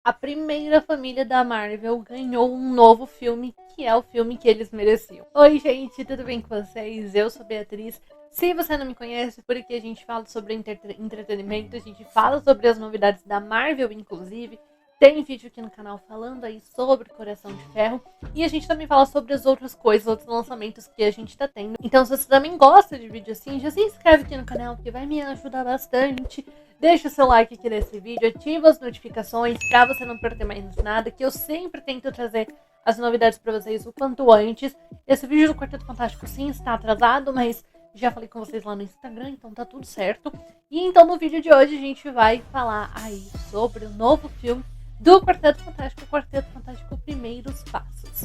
A primeira família da Marvel ganhou um novo filme, que é o filme que eles mereciam. Oi, gente, tudo bem com vocês? Eu sou Beatriz. Se você não me conhece, por aqui a gente fala sobre entretenimento, a gente fala sobre as novidades da Marvel, inclusive. Tem vídeo aqui no canal falando aí sobre Coração de Ferro. E a gente também fala sobre as outras coisas, outros lançamentos que a gente tá tendo. Então, se você também gosta de vídeo assim, já se inscreve aqui no canal, que vai me ajudar bastante. Deixa o seu like aqui nesse vídeo, ativa as notificações pra você não perder mais nada, que eu sempre tento trazer as novidades pra vocês o quanto antes. Esse vídeo do Quarteto Fantástico sim está atrasado, mas já falei com vocês lá no Instagram, então tá tudo certo. E então no vídeo de hoje a gente vai falar aí sobre o novo filme do Quarteto Fantástico, Quarteto Fantástico Primeiros Passos.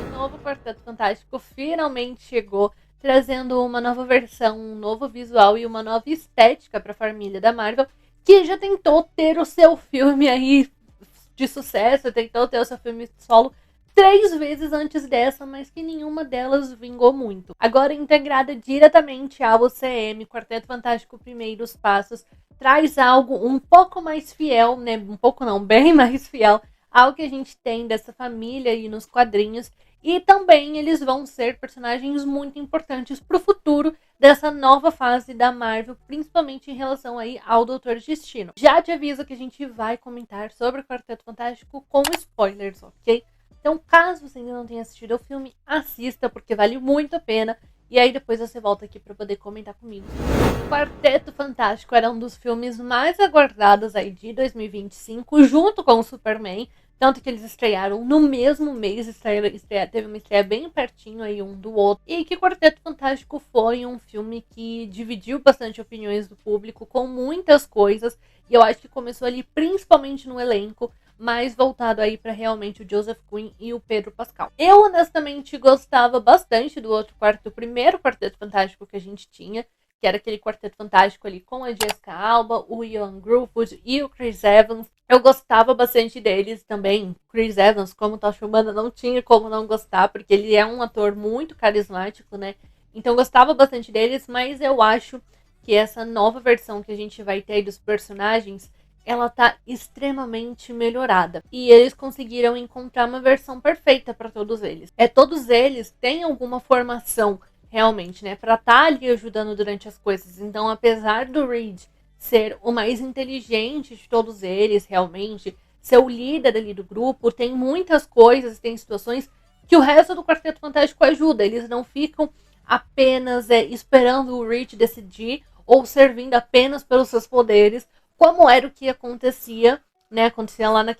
O novo Quarteto Fantástico finalmente chegou, trazendo uma nova versão, um novo visual e uma nova estética para a família da Marvel, que já tentou ter o seu filme aí de sucesso, tentou ter o seu filme solo 3 vezes antes dessa, mas que nenhuma delas vingou muito. Agora integrada diretamente ao UCM, Quarteto Fantástico Primeiros Passos traz algo um pouco mais fiel, né? Um pouco não, bem mais fiel ao que a gente tem dessa família aí nos quadrinhos. E também eles vão ser personagens muito importantes para o futuro dessa nova fase da Marvel, principalmente em relação aí ao Doutor Destino. Já te aviso que a gente vai comentar sobre o Quarteto Fantástico com spoilers, ok? Então, caso você ainda não tenha assistido ao filme, assista, porque vale muito a pena. E aí depois você volta aqui para poder comentar comigo. O Quarteto Fantástico era um dos filmes mais aguardados aí de 2025, junto com o Superman. Tanto que eles estrearam no mesmo mês, teve uma estreia bem pertinho aí um do outro. E que Quarteto Fantástico foi um filme que dividiu bastante opiniões do público com muitas coisas. E eu acho que começou ali principalmente no elenco, mais voltado aí para realmente o Joseph Quinn e o Pedro Pascal. Eu honestamente gostava bastante do primeiro Quarteto Fantástico que a gente tinha, que era aquele Quarteto Fantástico ali com a Jessica Alba, o Ian Gruffudd e o Chris Evans. Eu gostava bastante deles também. Chris Evans, como Tocha Humana, não tinha como não gostar, porque ele é um ator muito carismático, né? Então eu gostava bastante deles, mas eu acho que essa nova versão que a gente vai ter dos personagens, ela tá extremamente melhorada. E eles conseguiram encontrar uma versão perfeita para todos eles. Todos eles têm alguma formação realmente, né, para estar ali ajudando durante as coisas. Então, apesar do Reed ser o mais inteligente de todos eles, realmente, ser o líder ali do grupo, tem muitas coisas, tem situações que o resto do Quarteto Fantástico ajuda. Eles não ficam apenas esperando o Reed decidir ou servindo apenas pelos seus poderes, como era o que acontecia, né? Acontecia lá na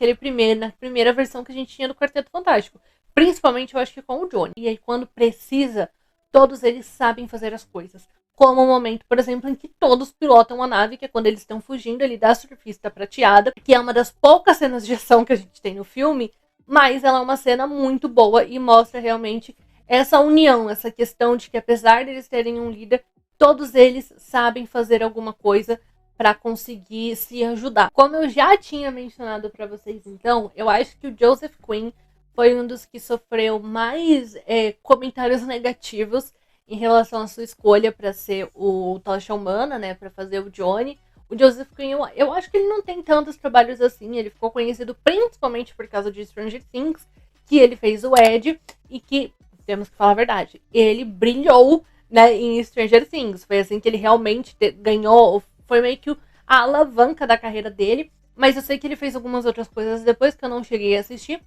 primeira versão que a gente tinha do Quarteto Fantástico. Principalmente, eu acho que com o Johnny. E aí, quando precisa, todos eles sabem fazer as coisas. Como o momento, por exemplo, em que todos pilotam a nave, que é quando eles estão fugindo ali da surfista prateada, que é uma das poucas cenas de ação que a gente tem no filme, mas ela é uma cena muito boa e mostra realmente essa união, essa questão de que apesar de eles terem um líder, todos eles sabem fazer alguma coisa para conseguir se ajudar. Como eu já tinha mencionado para vocês, então, eu acho que o Joseph Quinn foi um dos que sofreu mais comentários negativos em relação à sua escolha para ser o Tocha Humana, né, para fazer o Johnny. O Joseph Quinn, eu acho que ele não tem tantos trabalhos assim, ele ficou conhecido principalmente por causa de Stranger Things, que ele fez o Ed, e que, temos que falar a verdade, ele brilhou, né, em Stranger Things. Foi assim que ele realmente ganhou, foi meio que a alavanca da carreira dele, mas eu sei que ele fez algumas outras coisas depois que eu não cheguei a assistir.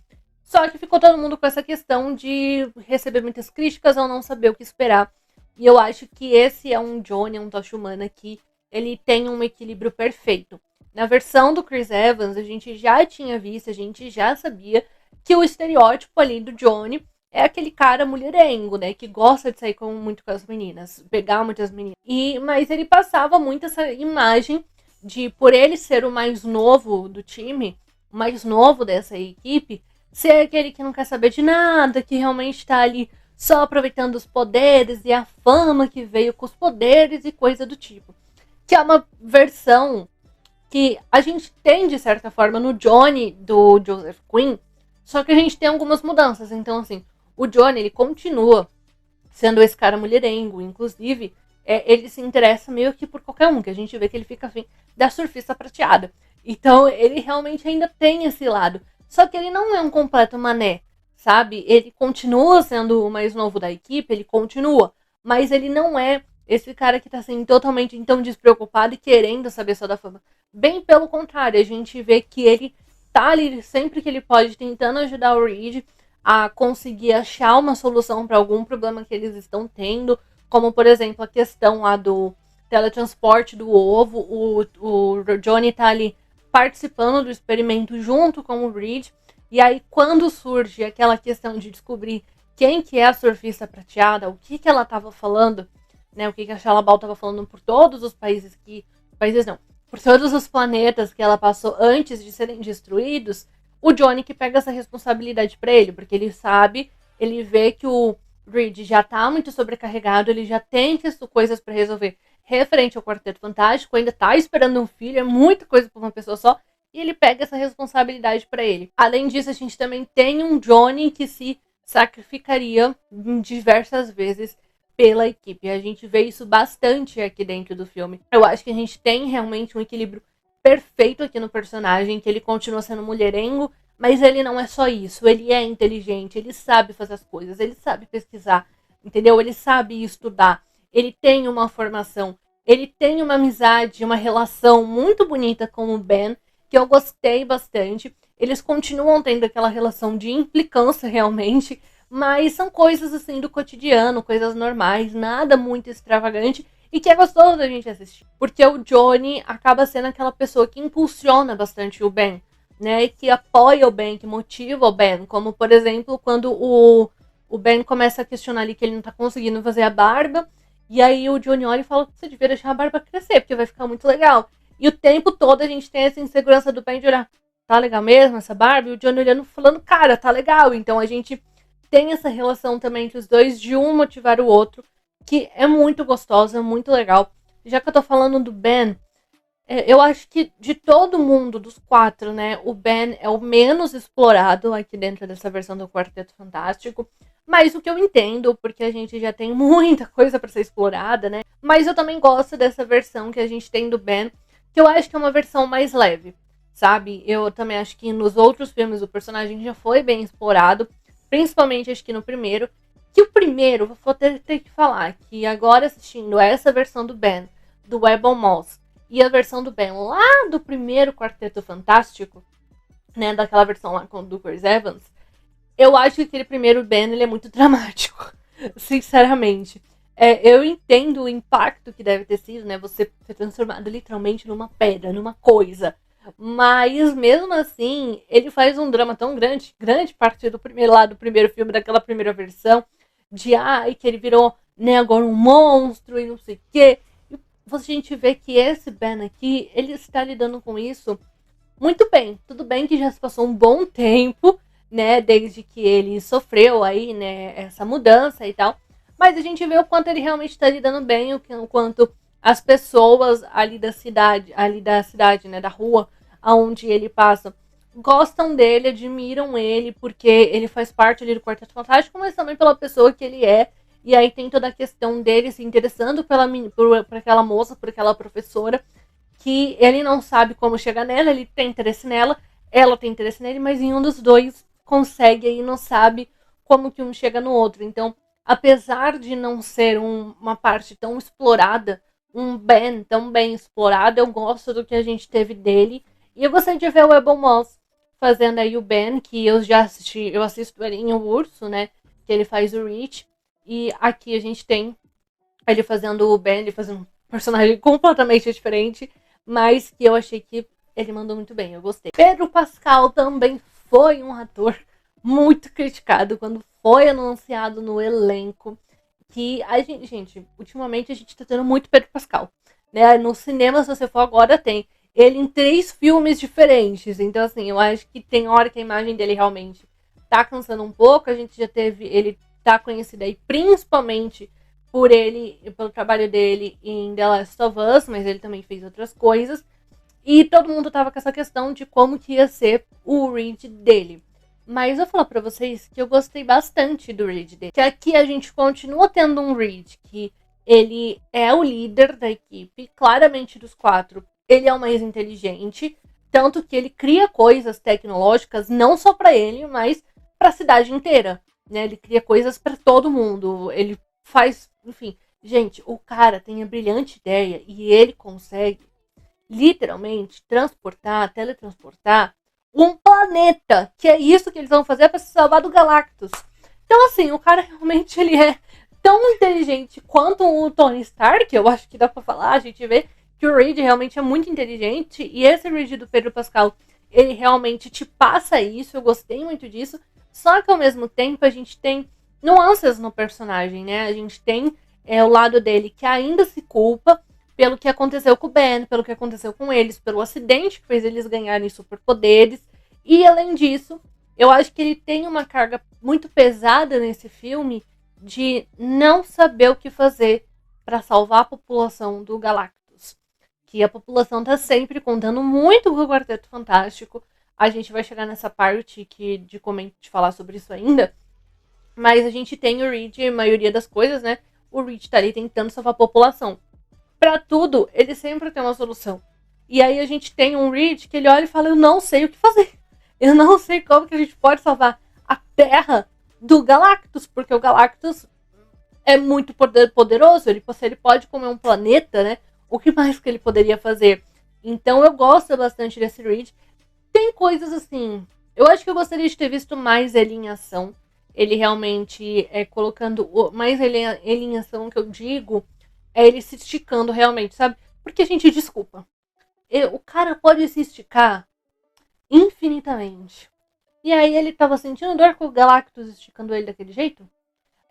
Só que ficou todo mundo com essa questão de receber muitas críticas ou não saber o que esperar. E eu acho que esse é um Johnny, um Tocha Humana que ele tem um equilíbrio perfeito. Na versão do Chris Evans, a gente já tinha visto, a gente já sabia que o estereótipo ali do Johnny é aquele cara mulherengo, né? Que gosta de sair muito com as meninas, pegar muitas meninas. Mas ele passava muito essa imagem de, por ele ser o mais novo do time, o mais novo dessa equipe, ser aquele que não quer saber de nada, que realmente está ali só aproveitando os poderes e a fama que veio com os poderes e coisa do tipo. Que é uma versão que a gente tem, de certa forma, no Johnny do Joseph Quinn, só que a gente tem algumas mudanças. Então, assim, o Johnny, ele continua sendo esse cara mulherengo. Inclusive, ele se interessa meio que por qualquer um, que a gente vê que ele fica afim da surfista prateada. Então ele realmente ainda tem esse lado. Só que ele não é um completo mané, sabe? Ele continua sendo o mais novo da equipe, ele continua. Mas ele não é esse cara que tá assim, totalmente então despreocupado e querendo saber só da fama. Bem pelo contrário, a gente vê que ele tá ali sempre que ele pode tentando ajudar o Reed a conseguir achar uma solução para algum problema que eles estão tendo, como por exemplo a questão lá do teletransporte do ovo. O Johnny tá ali participando do experimento junto com o Reed, e aí quando surge aquela questão de descobrir quem que é a surfista prateada, o que ela estava falando, né, o que a Shalla-Bal estava falando por todos os países por todos os planetas que ela passou antes de serem destruídos, o Johnny que pega essa responsabilidade para ele, porque ele sabe, ele vê que o Reed já tá muito sobrecarregado, ele já tem coisas para resolver referente ao Quarteto Fantástico, ainda tá esperando um filho, é muita coisa para uma pessoa só, e ele pega essa responsabilidade para ele. Além disso, a gente também tem um Johnny que se sacrificaria diversas vezes pela equipe. A gente vê isso bastante aqui dentro do filme. Eu acho que a gente tem realmente um equilíbrio perfeito aqui no personagem, que ele continua sendo mulherengo, mas ele não é só isso. Ele é inteligente, ele sabe fazer as coisas, ele sabe pesquisar, entendeu? Ele sabe estudar, ele tem uma formação, ele tem uma amizade, uma relação muito bonita com o Ben, que eu gostei bastante. Eles continuam tendo aquela relação de implicância realmente, mas são coisas assim do cotidiano, coisas normais, nada muito extravagante e que é gostoso da gente assistir. Porque o Johnny acaba sendo aquela pessoa que impulsiona bastante o Ben, né? Que apoia o Ben, que motiva o Ben. Como, por exemplo, quando o Ben começa a questionar ali que ele não tá conseguindo fazer a barba. E aí o Johnny olha e fala que você devia deixar a barba crescer, porque vai ficar muito legal. E o tempo todo a gente tem essa insegurança do Ben de olhar, tá legal mesmo essa barba? E o Johnny olhando falando, cara, tá legal. Então a gente tem essa relação também entre os dois, de um motivar o outro, que é muito gostosa, muito legal. Já que eu tô falando do Ben, eu acho que de todo mundo, dos quatro, né, o Ben é o menos explorado aqui dentro dessa versão do Quarteto Fantástico. Mas o que eu entendo, porque a gente já tem muita coisa pra ser explorada, né? Mas eu também gosto dessa versão que a gente tem do Ben, que eu acho que é uma versão mais leve, sabe? Eu também acho que nos outros filmes o personagem já foi bem explorado, principalmente acho que no primeiro. Que o primeiro, vou ter que falar, que agora assistindo essa versão do Ben, do Webber Moss, e a versão do Ben lá do primeiro Quarteto Fantástico, né, daquela versão lá do Chris Evans, eu acho que aquele primeiro Ben, ele é muito dramático, sinceramente. Eu entendo o impacto que deve ter sido, né, você ser transformado literalmente numa pedra, numa coisa. Mas, mesmo assim, ele faz um drama tão grande, grande parte do primeiro filme, daquela primeira versão, de que ele virou, né, agora um monstro e não sei o quê. E a gente vê que esse Ben aqui, ele está lidando com isso muito bem. Tudo bem que já se passou um bom tempo, né, desde que ele sofreu aí, né, essa mudança e tal. Mas a gente vê o quanto ele realmente está lidando bem, o quanto as pessoas ali da cidade, né, da rua aonde ele passa, gostam dele, admiram ele, porque ele faz parte ali do Quarteto Fantástico, mas também pela pessoa que ele é. E aí tem toda a questão dele se interessando por aquela moça, por aquela professora, que ele não sabe como chegar nela, ele tem interesse nela, ela tem interesse nele, mas nenhum dos dois consegue e não sabe como que um chega no outro. Então, apesar de não ser uma parte tão explorada, um Ben tão bem explorado, eu gosto do que a gente teve dele. E eu gostaria de ver o Webber Moss fazendo aí o Ben, que eu já assisti, eu assisto ele em O Urso, né, que ele faz o Reach. E aqui a gente tem ele fazendo o Ben, ele fazendo um personagem completamente diferente, mas que eu achei que ele mandou muito bem, eu gostei. Pedro Pascal também foi um ator muito criticado quando foi anunciado no elenco, que a gente, ultimamente a gente tá tendo muito Pedro Pascal, né? No cinema, se você for agora, tem ele em 3 filmes diferentes. Então, assim, eu acho que tem hora que a imagem dele realmente tá cansando um pouco. A gente já teve, ele tá conhecido aí principalmente pelo trabalho dele em The Last of Us, mas ele também fez outras coisas. E todo mundo tava com essa questão de como que ia ser o Reed dele. Mas eu vou falar pra vocês que eu gostei bastante do Reed dele. Que aqui a gente continua tendo um Reed que Ele é o líder da equipe, claramente dos 4. Ele é o mais inteligente, tanto que ele cria coisas tecnológicas não só para ele, mas para a cidade inteira, né? Ele cria coisas para todo mundo. Ele faz, enfim, gente, o cara tem a brilhante ideia e ele consegue literalmente transportar, teletransportar um planeta, que é isso que eles vão fazer para se salvar do Galactus. Então, assim, o cara realmente ele é tão inteligente quanto o Tony Stark, eu acho que dá pra falar, a gente vê que o Reed realmente é muito inteligente, e esse Reed do Pedro Pascal, ele realmente te passa isso, eu gostei muito disso, só que ao mesmo tempo a gente tem nuances no personagem, né? A gente tem o lado dele que ainda se culpa pelo que aconteceu com o Ben, pelo que aconteceu com eles, pelo acidente que fez eles ganharem superpoderes, e além disso, eu acho que ele tem uma carga muito pesada nesse filme de não saber o que fazer para salvar a população do Galactus. Que a população tá sempre contando muito com o Quarteto Fantástico. A gente vai chegar nessa parte de falar sobre isso ainda. Mas a gente tem o Reed, a maioria das coisas, né? O Reed tá ali tentando salvar a população. Pra tudo, ele sempre tem uma solução. E aí a gente tem um Reed que ele olha e fala, eu não sei o que fazer. Eu não sei como que a gente pode salvar a Terra do Galactus, porque o Galactus é muito poderoso, ele pode comer um planeta, né? O que mais que ele poderia fazer? Então eu gosto bastante desse Reed. Tem coisas assim, eu acho que eu gostaria de ter visto mais ele em ação. Ele realmente colocando mais ele em ação, que eu digo, é ele se esticando realmente, sabe? Porque, gente, desculpa. O cara pode se esticar infinitamente. E aí ele tava sentindo dor com o Galactus esticando ele daquele jeito?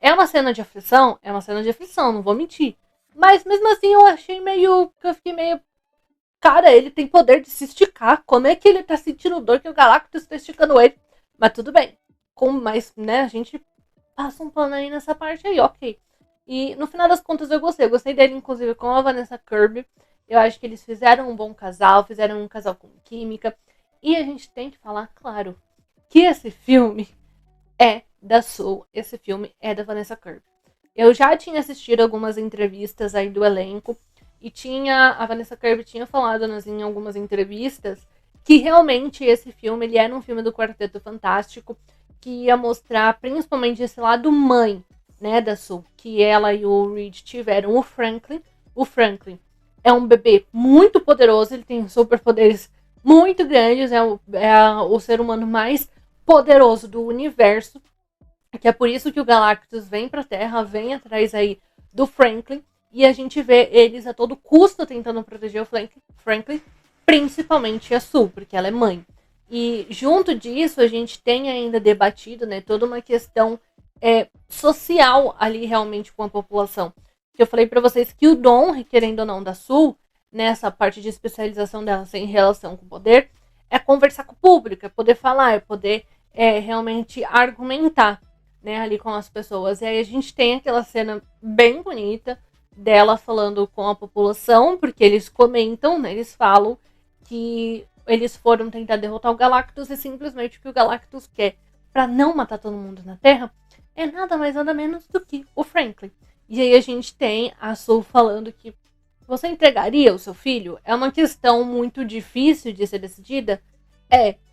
É uma cena de aflição? É uma cena de aflição, não vou mentir. Mas mesmo assim eu achei meio... eu fiquei meio... Cara, ele tem poder de se esticar. Como é que ele tá sentindo dor que o Galactus tá esticando ele? Mas tudo bem. Mas, né, a gente passa um plano aí nessa parte aí, ok. E no final das contas eu gostei. Eu gostei dele, inclusive, com a Vanessa Kirby. Eu acho que eles fizeram um bom casal, fizeram um casal com química. E a gente tem que falar, claro, que esse filme é da Soul, esse filme é da Vanessa Kirby. Eu já tinha assistido algumas entrevistas aí do elenco e a Vanessa Kirby tinha falado em algumas entrevistas que realmente esse filme ele era um filme do Quarteto Fantástico que ia mostrar principalmente esse lado mãe, né, da Soul, que ela e o Reed tiveram o Franklin. O Franklin é um bebê muito poderoso, ele tem superpoderes muito grandes, é o ser humano mais poderoso do universo, que é por isso que o Galactus vem pra Terra, vem atrás aí do Franklin, e a gente vê eles a todo custo tentando proteger o Franklin, principalmente a Sue, porque ela é mãe. E junto disso, a gente tem ainda debatido, né, toda uma questão social ali realmente com a população. Eu falei para vocês que o dom, querendo ou não, da Sue, nessa parte de especialização dela em relação com o poder, é conversar com o público, é poder falar, é poder realmente argumentar, né, ali com as pessoas. E aí a gente tem aquela cena bem bonita dela falando com a população, porque eles comentam, né, eles falam que eles foram tentar derrotar o Galactus e simplesmente o que o Galactus quer para não matar todo mundo na Terra é nada mais nada menos do que o Franklin. E aí a gente tem a Sue falando que você entregaria o seu filho? É uma questão muito difícil de ser decidida?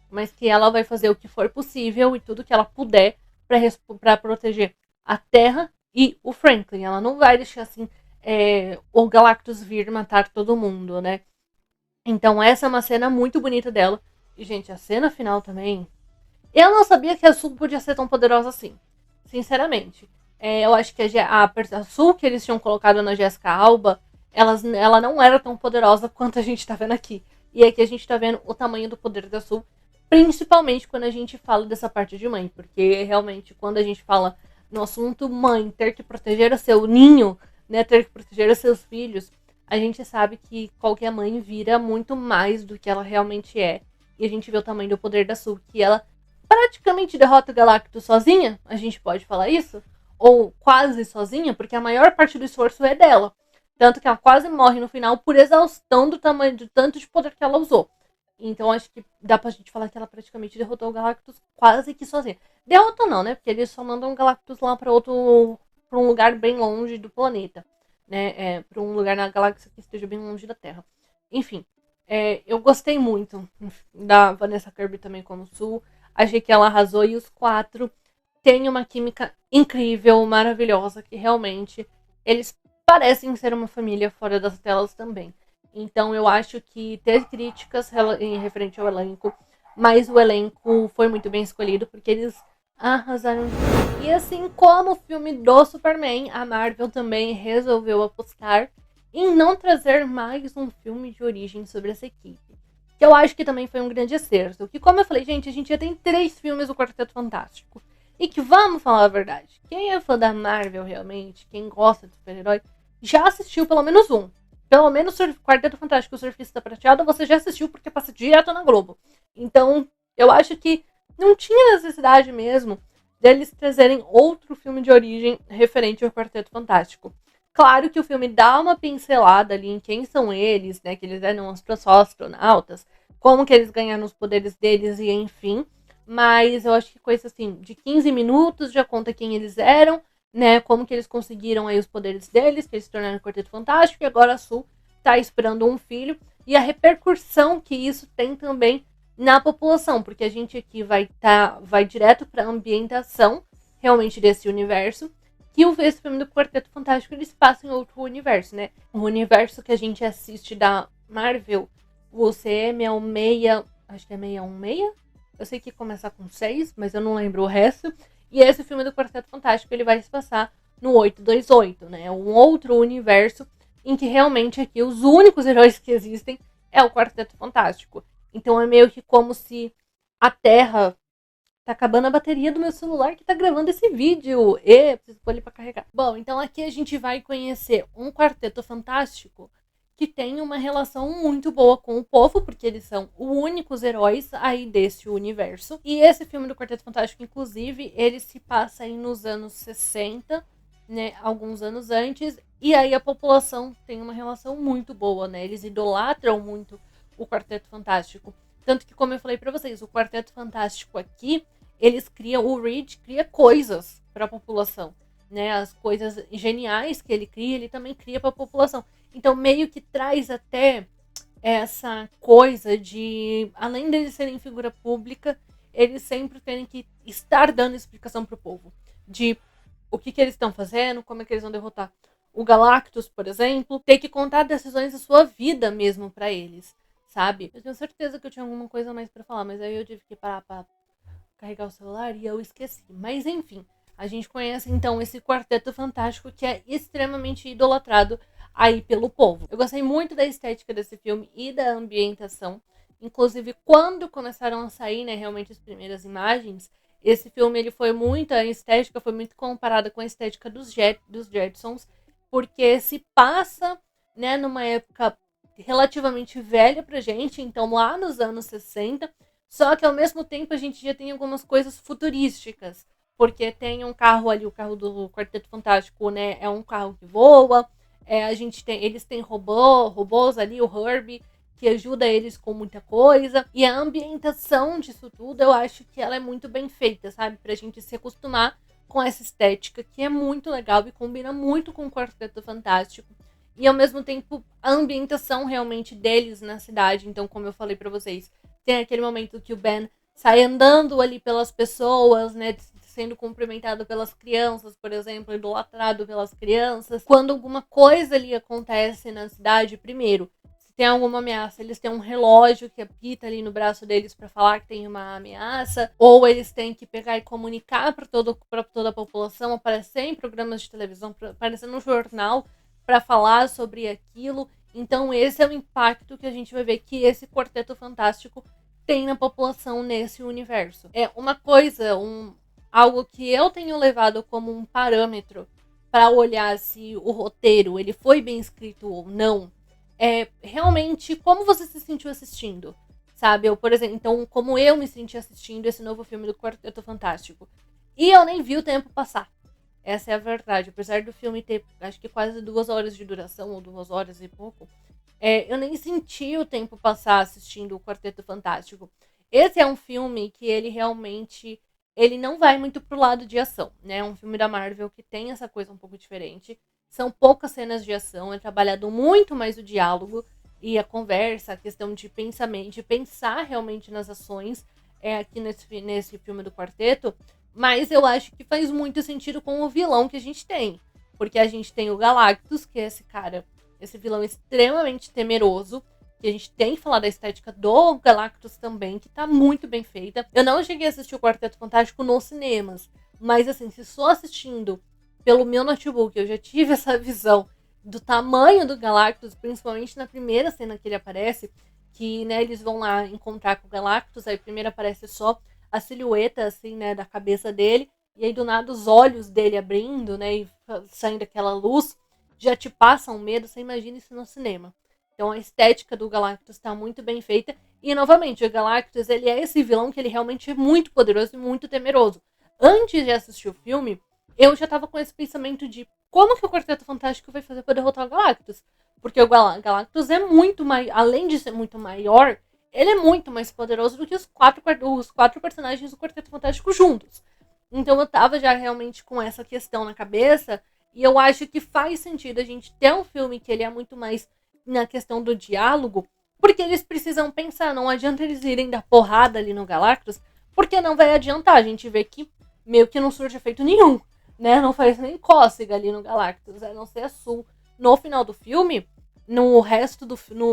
Mas que ela vai fazer o que for possível e tudo que ela puder para proteger a Terra e o Franklin. Ela não vai deixar assim o Galactus vir matar todo mundo, né? Então essa é uma cena muito bonita dela. E, gente, a cena final também... Eu não sabia que a Sue podia ser tão poderosa assim. Sinceramente. Eu acho que a Sue que eles tinham colocado na Jessica Alba, ela não era tão poderosa quanto a gente tá vendo aqui. E aqui a gente tá vendo o tamanho do poder da Sue, principalmente quando a gente fala dessa parte de mãe. Porque realmente, quando a gente fala no assunto mãe, ter que proteger o seu ninho, né, ter que proteger os seus filhos, a gente sabe que qualquer mãe vira muito mais do que ela realmente é. E a gente vê o tamanho do poder da Sue, que ela praticamente derrota o Galactus sozinha, a gente pode falar isso? Ou quase sozinha, porque a maior parte do esforço é dela. Tanto que ela quase morre no final por exaustão do tamanho, do tanto de poder que ela usou. Então acho que dá pra gente falar que ela praticamente derrotou o Galactus quase que sozinha. Derrotou não, né? Porque eles só mandam o Galactus lá pra um lugar bem longe do planeta. né, para um lugar na galáxia que esteja bem longe da Terra. Enfim, eu gostei muito da Vanessa Kirby também como Sue. Achei que ela arrasou e os quatro têm uma química incrível, maravilhosa, que realmente eles parecem ser uma família fora das telas também. Então eu acho que ter críticas em referente ao elenco, mas o elenco foi muito bem escolhido, porque eles arrasaram. E assim como o filme do Superman, a Marvel também resolveu apostar em não trazer mais um filme de origem sobre essa equipe. Que eu acho que também foi um grande acerto. Que, como eu falei, gente, a gente já tem 3 filmes do Quarteto Fantástico. E que, vamos falar a verdade, quem é fã da Marvel realmente, quem gosta de super-herói, já assistiu pelo menos um. Pelo menos o Quarteto Fantástico e o Surfista Prateado você já assistiu porque passa direto na Globo. Então, eu acho que não tinha necessidade mesmo deles trazerem outro filme de origem referente ao Quarteto Fantástico. Claro que o filme dá uma pincelada ali em quem são eles, né? Que eles eram só astronautas, como que eles ganharam os poderes deles e enfim. Mas eu acho que coisa assim, de 15 minutos já conta quem eles eram, né? Como que eles conseguiram aí os poderes deles, que eles se tornaram o Quarteto Fantástico, e agora a Sue tá esperando um filho. E a repercussão que isso tem também na população, porque a gente aqui vai direto para a ambientação realmente desse universo. Que esse filme do Quarteto Fantástico eles passam em outro universo, né? O universo que a gente assiste da Marvel, o CM616, acho que é 616. Eu sei que começa com 6, mas eu não lembro o resto. E esse filme do Quarteto Fantástico ele vai se passar no 828, né? Um outro universo em que realmente aqui os únicos heróis que existem é o Quarteto Fantástico. Então é meio que como se a Terra tá acabando a bateria do meu celular que tá gravando esse vídeo. Preciso pôr ele pra carregar. Bom, então aqui a gente vai conhecer um Quarteto Fantástico que tem uma relação muito boa com o povo, porque eles são os únicos heróis aí desse universo. E esse filme do Quarteto Fantástico, inclusive, ele se passa aí nos anos 60, né? Alguns anos antes. E aí a população tem uma relação muito boa, né? Eles idolatram muito o Quarteto Fantástico. Tanto que, como eu falei pra vocês, o Quarteto Fantástico aqui, eles criam, o Reed cria coisas pra população, né? As coisas geniais que ele cria, ele também cria pra população. Então, meio que traz até essa coisa de, além deles serem figura pública, eles sempre terem que estar dando explicação pro povo. De o que eles estão fazendo, como é que eles vão derrotar o Galactus, por exemplo. Ter que contar decisões da sua vida mesmo pra eles, sabe? Eu tenho certeza que eu tinha alguma coisa mais pra falar, mas aí eu tive que parar pra carregar o celular e eu esqueci. Mas enfim, a gente conhece então esse Quarteto Fantástico que é extremamente idolatrado aí pelo povo. Eu gostei muito da estética desse filme e da ambientação. Inclusive, quando começaram a sair, né, realmente as primeiras imagens, esse filme ele foi muito, a estética foi muito comparada com a estética dos Jetsons, porque se passa, né, numa época relativamente velha pra gente, então lá nos anos 60, só que ao mesmo tempo a gente já tem algumas coisas futurísticas, porque tem um carro ali, o carro do Quarteto Fantástico, né, é um carro que voa, eles têm robôs ali, o Herbie, que ajuda eles com muita coisa. E a ambientação disso tudo, eu acho que ela é muito bem feita, sabe? Pra gente se acostumar com essa estética, que é muito legal e combina muito com o Quarteto Fantástico. E ao mesmo tempo, a ambientação realmente deles na cidade. Então, como eu falei pra vocês, tem aquele momento que o Ben sai andando ali pelas pessoas, né? Sendo cumprimentado pelas crianças, por exemplo, idolatrado pelas crianças. Quando alguma coisa ali acontece na cidade, primeiro, se tem alguma ameaça, eles têm um relógio que apita ali no braço deles para falar que tem uma ameaça, ou eles têm que pegar e comunicar para toda a população, aparecer em programas de televisão, aparecer no jornal para falar sobre aquilo. Então esse é o impacto que a gente vai ver que esse Quarteto Fantástico tem na população nesse universo. É uma coisa, algo que eu tenho levado como um parâmetro para olhar se o roteiro ele foi bem escrito ou não, é realmente como você se sentiu assistindo, sabe? Eu, por exemplo, então, como eu me senti assistindo esse novo filme do Quarteto Fantástico. E eu nem vi o tempo passar. Essa é a verdade. Apesar do filme ter, acho que quase 2 horas de duração, ou 2 horas e pouco, eu nem senti o tempo passar assistindo o Quarteto Fantástico. Esse é um filme que ele realmente ele não vai muito pro lado de ação, né? É um filme da Marvel que tem essa coisa um pouco diferente. São poucas cenas de ação, é trabalhado muito mais o diálogo e a conversa, a questão de pensamento, de pensar realmente nas ações aqui nesse filme do quarteto. Mas eu acho que faz muito sentido com o vilão que a gente tem. Porque a gente tem o Galactus, que é esse cara, esse vilão extremamente temeroso. Que a gente tem que falar da estética do Galactus também, que tá muito bem feita. Eu não cheguei a assistir o Quarteto Fantástico nos cinemas. Mas assim, se só assistindo pelo meu notebook, eu já tive essa visão do tamanho do Galactus, principalmente na primeira cena que ele aparece, que, né, eles vão lá encontrar com o Galactus, aí primeiro aparece só a silhueta, assim, né, da cabeça dele, e aí do nada os olhos dele abrindo, né, e saindo aquela luz, já te passa um medo, você imagina isso no cinema. Então a estética do Galactus está muito bem feita, e novamente, o Galactus, ele é esse vilão que ele realmente é muito poderoso e muito temeroso. Antes de assistir o filme, eu já tava com esse pensamento de como que o Quarteto Fantástico vai fazer pra derrotar o Galactus? Porque o Galactus é muito mais, além de ser muito maior, ele é muito mais poderoso do que os quatro personagens do Quarteto Fantástico juntos. Então eu tava já realmente com essa questão na cabeça, e eu acho que faz sentido a gente ter um filme que ele é muito mais na questão do diálogo, porque eles precisam pensar, não adianta eles irem dar porrada ali no Galactus, porque não vai adiantar, a gente vê que meio que não surge efeito nenhum, né? Não faz nem cócega ali no Galactus, a não ser a Sul. No final do filme, no resto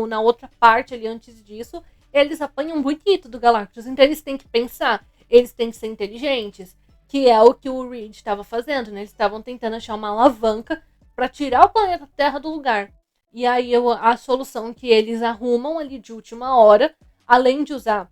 na outra parte ali antes disso, eles apanham bonito do Galactus. Então eles têm que pensar, eles têm que ser inteligentes, que é o que o Reed estava fazendo, né? Eles estavam tentando achar uma alavanca para tirar o planeta Terra do lugar. E aí a solução que eles arrumam ali de última hora, além de usar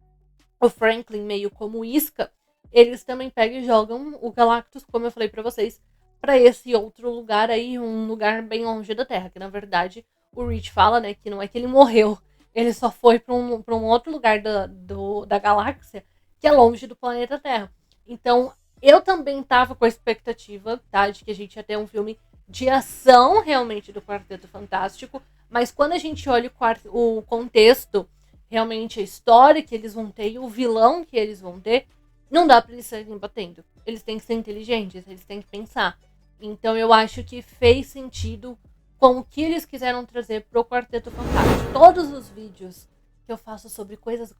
o Franklin meio como isca, eles também pegam e jogam o Galactus, como eu falei pra vocês, pra esse outro lugar aí, um lugar bem longe da Terra, que na verdade o Reed fala, né, que não é que ele morreu, ele só foi pra um outro lugar da galáxia, que é longe do planeta Terra. Então, eu também tava com a expectativa, tá, de que a gente ia ter um filme de ação realmente do Quarteto Fantástico, mas quando a gente olha o contexto, realmente a história que eles vão ter e o vilão que eles vão ter, não dá pra eles saírem batendo. Eles têm que ser inteligentes, eles têm que pensar. Então eu acho que fez sentido com o que eles quiseram trazer pro Quarteto Fantástico. Todos os vídeos que eu faço sobre coisas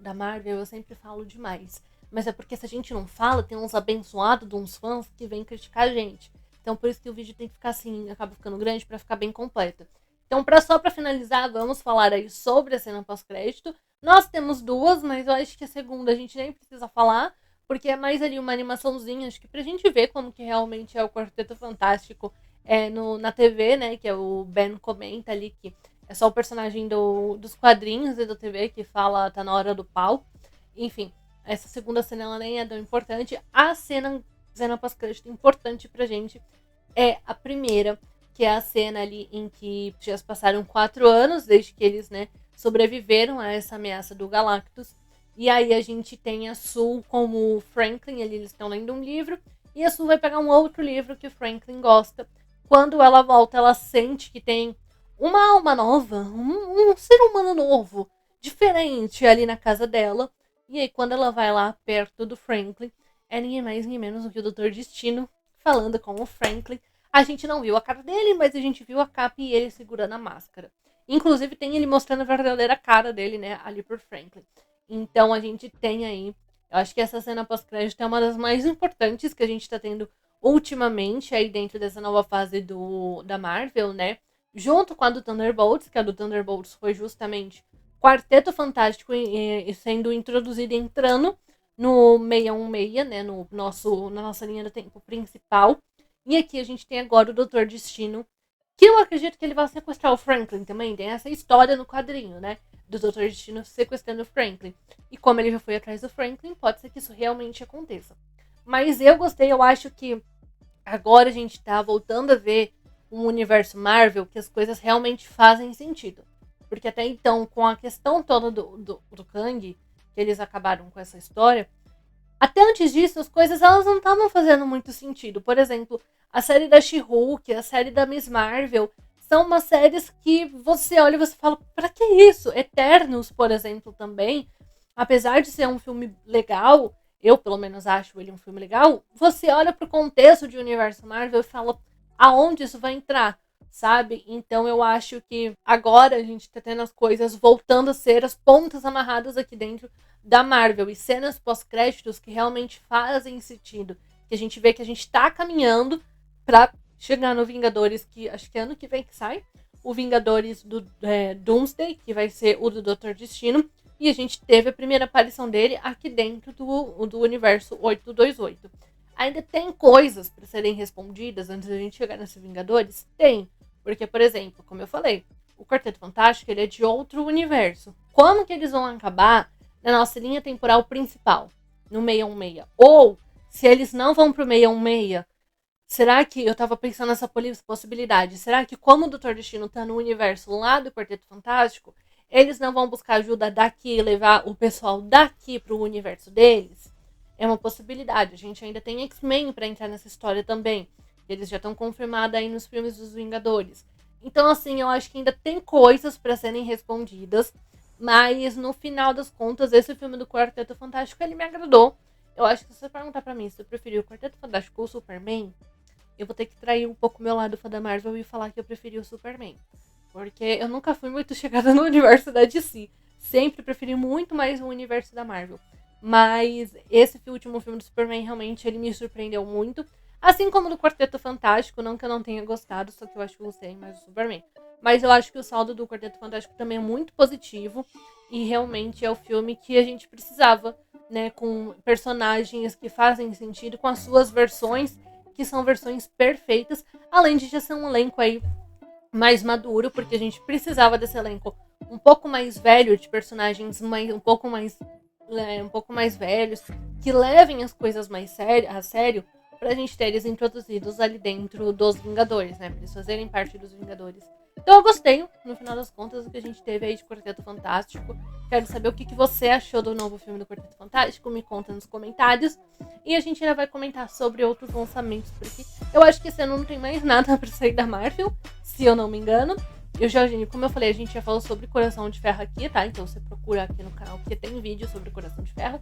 da Marvel, eu sempre falo demais. Mas é porque se a gente não fala, tem uns abençoados de uns fãs que vêm criticar a gente. Então por isso que o vídeo tem que ficar assim, acaba ficando grande para ficar bem completo. Então só para finalizar, vamos falar aí sobre a cena pós-crédito. Nós temos duas, mas eu acho que a segunda a gente nem precisa falar, porque é mais ali uma animaçãozinha, acho que pra gente ver como que realmente é o Quarteto Fantástico na TV, né, que é o Ben comenta ali, que é só o personagem dos quadrinhos e da TV que fala, tá na hora do pau. Enfim, essa segunda cena ela nem é tão importante. A cena pós-crédito importante pra gente é a primeira, que é a cena ali em que já passaram 4 anos desde que eles, né, sobreviveram a essa ameaça do Galactus. E aí a gente tem a Sul como Franklin, ali eles estão lendo um livro, e a Sul vai pegar um outro livro que o Franklin gosta. Quando ela volta, ela sente que tem uma alma nova, um ser humano novo, diferente ali na casa dela. E aí quando ela vai lá perto do Franklin, é ninguém mais ninguém menos do que o Doutor Destino falando com o Franklin. A gente não viu a cara dele, mas a gente viu a capa e ele segurando a máscara. Inclusive tem ele mostrando a verdadeira cara dele, né, ali por Franklin. Então a gente tem aí, eu acho que essa cena pós-crédito é uma das mais importantes que a gente tá tendo ultimamente aí dentro dessa nova fase da Marvel, né? Junto com a do Thunderbolts, que a do Thunderbolts foi justamente Quarteto Fantástico sendo introduzido, entrando no 616, né? Na nossa linha do tempo principal. E aqui a gente tem agora o Doutor Destino, que eu acredito que ele vai sequestrar o Franklin também. Tem essa história no quadrinho, né? Do Doutor Destino sequestrando o Franklin. E como ele já foi atrás do Franklin, pode ser que isso realmente aconteça. Mas eu gostei, eu acho que agora a gente tá voltando a ver um universo Marvel que as coisas realmente fazem sentido. Porque até então, com a questão toda do Kang, que eles acabaram com essa história, até antes disso, as coisas elas não estavam fazendo muito sentido. Por exemplo, a série da She-Hulk, a série da Miss Marvel, são umas séries que você olha e você fala, pra que isso? Eternos, por exemplo, também, apesar de ser um filme legal, eu pelo menos acho ele um filme legal, você olha pro contexto de universo Marvel e fala, aonde isso vai entrar, sabe? Então eu acho que agora a gente tá tendo as coisas voltando a ser as pontas amarradas aqui dentro da Marvel. E cenas pós-créditos que realmente fazem sentido. Que a gente vê que a gente tá caminhando pra chegar no Vingadores, que acho que é ano que vem que sai. O Vingadores do Doomsday, que vai ser o do Doutor Destino. E a gente teve a primeira aparição dele aqui dentro do universo 828. Ainda tem coisas para serem respondidas antes da gente chegar nesse Vingadores? Tem. Porque, por exemplo, como eu falei, o Quarteto Fantástico ele é de outro universo. Como que eles vão acabar na nossa linha temporal principal, no 616? Ou, se eles não vão pro 616, será que, eu tava pensando nessa possibilidade, será que como o Doutor Destino tá no universo lá do Quarteto Fantástico, eles não vão buscar ajuda daqui e levar o pessoal daqui pro universo deles? É uma possibilidade. A gente ainda tem X-Men pra entrar nessa história também. Eles já estão confirmados aí nos filmes dos Vingadores. Então, assim, eu acho que ainda tem coisas pra serem respondidas. Mas, no final das contas, esse filme do Quarteto Fantástico, ele me agradou. Eu acho que se você perguntar pra mim se eu preferi o Quarteto Fantástico ou o Superman, eu vou ter que trair um pouco meu lado fã da Marvel e falar que eu preferi o Superman. Porque eu nunca fui muito chegada no universo da DC. Sempre preferi muito mais o universo da Marvel. Mas esse último filme do Superman, realmente, ele me surpreendeu muito. Assim como do Quarteto Fantástico, não que eu não tenha gostado, só que eu acho que eu gostei mais do Superman. Mas eu acho que o saldo do Quarteto Fantástico também é muito positivo. E realmente é o filme que a gente precisava, né? Com personagens que fazem sentido, com as suas versões, que são versões perfeitas. Além de já ser um elenco aí mais maduro, porque a gente precisava desse elenco um pouco mais velho, de personagens um pouco mais velhos, que levem as coisas mais a sério, pra gente ter eles introduzidos ali dentro dos Vingadores, né? Pra eles fazerem parte dos Vingadores. Então eu gostei, no final das contas, do que a gente teve aí de Quarteto Fantástico. Quero saber o que você achou do novo filme do Quarteto Fantástico, me conta nos comentários. E a gente ainda vai comentar sobre outros lançamentos por aqui. Eu acho que esse ano não tem mais nada pra sair da Marvel, se eu não me engano. Como eu falei, a gente já falou sobre Coração de Ferro aqui, tá? Então você procura aqui no canal, porque tem vídeo sobre Coração de Ferro.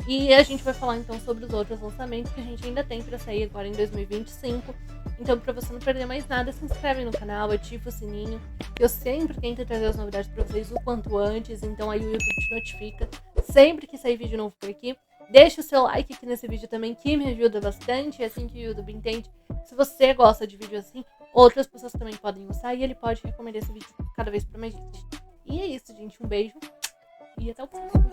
E a gente vai falar então sobre os outros lançamentos que a gente ainda tem pra sair agora em 2025. Então, pra você não perder mais nada, se inscreve no canal, ativa o sininho. Eu sempre tento trazer as novidades pra vocês o quanto antes, então aí o YouTube te notifica sempre que sair vídeo novo por aqui. Deixa o seu like aqui nesse vídeo também, que me ajuda bastante, é assim que o YouTube entende. Se você gosta de vídeo assim, outras pessoas também podem gostar e ele pode recomendar esse vídeo cada vez pra mais gente. E é isso, gente. Um beijo e até o próximo.